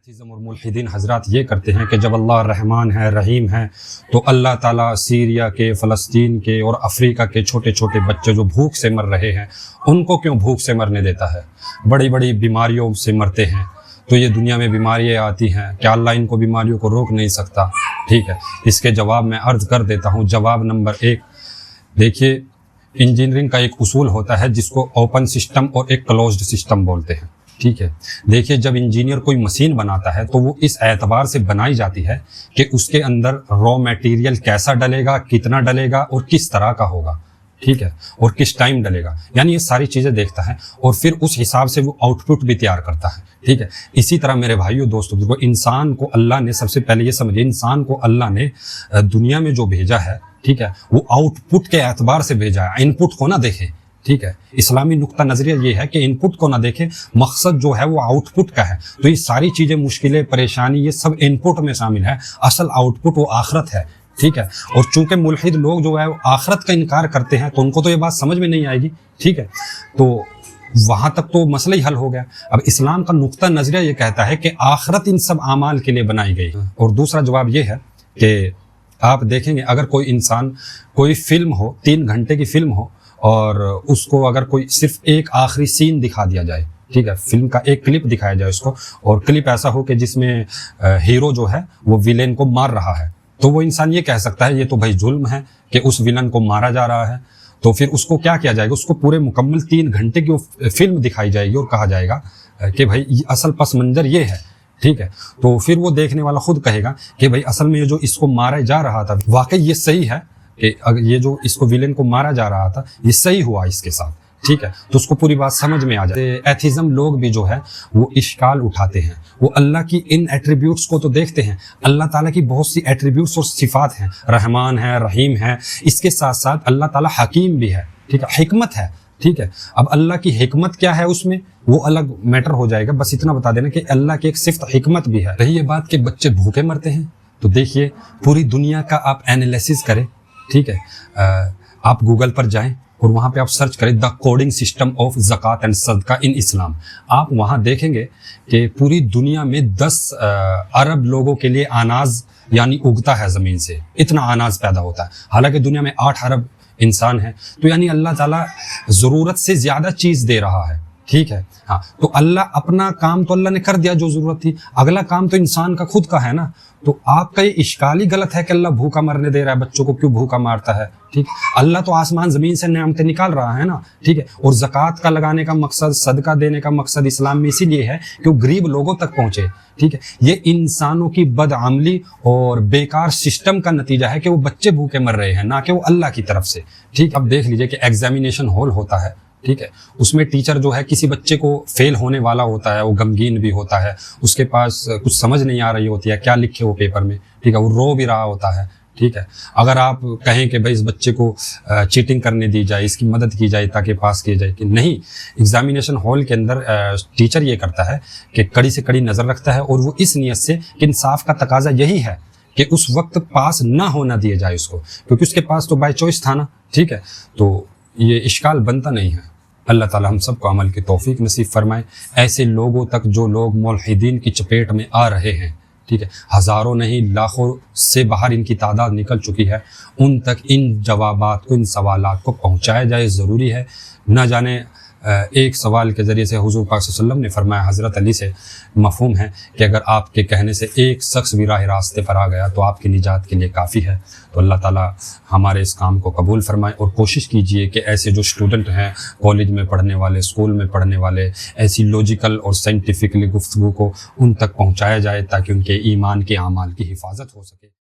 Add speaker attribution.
Speaker 1: Atheism اور ملحدین حضرات یہ کرتے ہیں کہ جب اللہ رحمان ہے رحیم ہے تو اللہ تعالیٰ سیریا کے، فلسطین کے اور افریقہ کے چھوٹے چھوٹے بچے جو بھوک سے مر رہے ہیں ان کو کیوں بھوک سے مرنے دیتا ہے؟ بڑی بڑی بیماریوں سے مرتے ہیں تو یہ دنیا میں بیماریاں آتی ہیں، کیا اللہ ان کو بیماریوں کو روک نہیں سکتا؟ ٹھیک ہے، اس کے جواب میں عرض کر دیتا ہوں۔ جواب نمبر 1، دیکھیے انجینئرنگ کا ایک اصول ہوتا ہے جس کو اوپن سسٹم اور ایک کلوزڈ سسٹم بولتے ہیں۔ ٹھیک ہے، دیکھیے جب انجینئر کوئی مشین بناتا ہے تو وہ اس اعتبار سے بنائی جاتی ہے کہ اس کے اندر را میٹیریل کیسا ڈلے گا، کتنا ڈلے گا اور کس طرح کا ہوگا، ٹھیک ہے، اور کس ٹائم ڈلے گا، یعنی یہ ساری چیزیں دیکھتا ہے اور پھر اس حساب سے وہ آؤٹ پٹ بھی تیار کرتا ہے۔ ٹھیک ہے، اسی طرح میرے بھائیوں دوستوں، دیکھو انسان کو اللہ نے، سب سے پہلے یہ سمجھے، انسان کو اللہ نے دنیا میں جو بھیجا ہے، ٹھیک ہے، وہ آؤٹ پٹ کے اعتبار سے بھیجا ہے، ان پٹ کو نہ دیکھے۔ ٹھیک ہے، اسلامی نقطہ نظریہ یہ ہے کہ ان پٹ کو نہ دیکھیں، مقصد جو ہے وہ آؤٹ پٹ کا ہے۔ تو یہ ساری چیزیں، مشکلیں، پریشانی، یہ سب ان پٹ میں شامل ہے، اصل آؤٹ پٹ وہ آخرت ہے۔ ٹھیک ہے، اور چونکہ ملحد لوگ جو ہے آخرت کا انکار کرتے ہیں تو ان کو تو یہ بات سمجھ میں نہیں آئے گی۔ ٹھیک ہے، تو وہاں تک تو مسئلہ ہی حل ہو گیا۔ اب اسلام کا نقطہ نظریہ یہ کہتا ہے کہ آخرت ان سب اعمال کے لیے بنائی گئی۔ اور دوسرا جواب یہ ہے کہ آپ دیکھیں گے اگر کوئی انسان، کوئی فلم ہو، 3 گھنٹے کی فلم ہو اور اس کو اگر کوئی صرف ایک آخری سین دکھا دیا جائے، ٹھیک ہے، فلم کا ایک کلپ دکھایا جائے اس کو، اور کلپ ایسا ہو کہ جس میں ہیرو جو ہے وہ ویلن کو مار رہا ہے، تو وہ انسان یہ کہہ سکتا ہے یہ تو بھائی ظلم ہے کہ اس ویلن کو مارا جا رہا ہے۔ تو پھر اس کو کیا کیا جائے گا؟ اس کو پورے مکمل 3 گھنٹے کی فلم دکھائی جائے گی اور کہا جائے گا کہ بھائی اصل پس منظر یہ ہے۔ ٹھیک ہے، تو پھر وہ دیکھنے والا خود کہے گا کہ بھائی اصل میں یہ جو اس کو مارا جا رہا تھا واقعی یہ صحیح ہے، کہ یہ جو اس کو ویلن کو مارا جا رہا تھا یہ صحیح ہوا اس کے ساتھ۔ ٹھیک ہے، تو اس کو پوری بات سمجھ میں آ جائے۔ ایتھیزم لوگ بھی جو ہے وہ اشکال اٹھاتے ہیں، وہ اللہ کی ان ایٹریبیوٹس کو تو دیکھتے ہیں، اللہ تعالیٰ کی بہت سی ایٹریبیوٹس اور صفات ہیں، رحمان ہے، رحیم ہے، اس کے ساتھ ساتھ اللہ تعالیٰ حکیم بھی ہے، ٹھیک ہے، حکمت ہے۔ ٹھیک ہے، اب اللہ کی حکمت کیا ہے اس میں وہ الگ میٹر ہو جائے گا، بس اتنا بتا دینا کہ اللہ کی ایک صفت حکمت بھی ہے۔ رہی یہ بات کہ بچے بھوکے مرتے ہیں، تو دیکھیے پوری دنیا کا آپ اینالیسس کریں، ٹھیک ہے، آپ گوگل پر جائیں اور وہاں پہ آپ سرچ کریں دا کوڈنگ سسٹم آف زکوٰۃ اینڈ صدقہ ان اسلام، آپ وہاں دیکھیں گے کہ پوری دنیا میں 10 ارب لوگوں کے لیے اناج یعنی اگتا ہے، زمین سے اتنا اناج پیدا ہوتا ہے، حالانکہ دنیا میں 8 ارب انسان ہیں، تو یعنی اللہ تعالیٰ ضرورت سے زیادہ چیز دے رہا ہے۔ ٹھیک ہے، ہاں، تو اللہ اپنا کام تو اللہ نے کر دیا جو ضرورت تھی، اگلا کام تو انسان کا خود کا ہے نا۔ تو آپ کا یہ اشکال ہی غلط ہے کہ اللہ بھوکا مرنے دے رہا ہے، بچوں کو کیوں بھوکا مارتا ہے؟ ٹھیک، اللہ تو آسمان زمین سے نعمتیں نکال رہا ہے نا۔ ٹھیک ہے، اور زکوٰۃ کا لگانے کا مقصد، صدقہ دینے کا مقصد اسلام میں اسی لیے ہے کہ وہ غریب لوگوں تک پہنچے۔ ٹھیک ہے، یہ انسانوں کی بدعملی اور بیکار سسٹم کا نتیجہ ہے کہ وہ بچے بھوکے مر رہے ہیں، نہ کہ وہ اللہ کی طرف سے۔ ٹھیک، اب دیکھ لیجئے کہ ایگزامینیشن ہال ہوتا ہے، ٹھیک ہے، اس میں ٹیچر جو ہے کسی بچے کو فیل ہونے والا ہوتا ہے، وہ غمگین بھی ہوتا ہے، اس کے پاس کچھ سمجھ نہیں آ رہی ہوتی ہے کیا لکھے وہ پیپر میں، ٹھیک ہے، وہ رو بھی رہا ہوتا ہے۔ ٹھیک ہے، اگر آپ کہیں کہ بھائی اس بچے کو چیٹنگ کرنے دی جائے، اس کی مدد کی جائے تاکہ پاس کیا جائے، کہ نہیں، ایگزامینیشن ہال کے اندر ٹیچر یہ کرتا ہے کہ کڑی سے کڑی نظر رکھتا ہے، اور وہ اس نیت سے کہ انصاف کا تقاضا یہی ہے کہ اس وقت پاس نہ ہونا دیا جائے اس کو، کیونکہ اس کے پاس تو بائی چوائس تھا نا۔ ٹھیک ہے، تو یہ اشکال بنتا نہیں ہے۔ اللہ تعالی ہم سب کو عمل کی توفیق نصیب فرمائے۔ ایسے لوگوں تک جو لوگ ملحدین کی چپیٹ میں آ رہے ہیں، ٹھیک ہے، ہزاروں نہیں لاکھوں سے باہر ان کی تعداد نکل چکی ہے، ان تک ان جوابات کو، ان سوالات کو پہنچایا جائے، ضروری ہے۔ نہ جانے ایک سوال کے ذریعے سے حضور پاک صلی اللہ علیہ وسلم نے فرمایا، حضرت علی سے مفہوم ہے کہ اگر آپ کے کہنے سے ایک شخص بھی راہ راستے پر آ گیا تو آپ کی نجات کے لیے کافی ہے۔ تو اللہ تعالیٰ ہمارے اس کام کو قبول فرمائے، اور کوشش کیجئے کہ ایسے جو اسٹوڈنٹ ہیں، کالج میں پڑھنے والے، اسکول میں پڑھنے والے، ایسی لوجیکل اور سائنٹیفکلی گفتگو کو ان تک پہنچایا جائے تاکہ ان کے ایمان کے اعمال کی حفاظت ہو سکے۔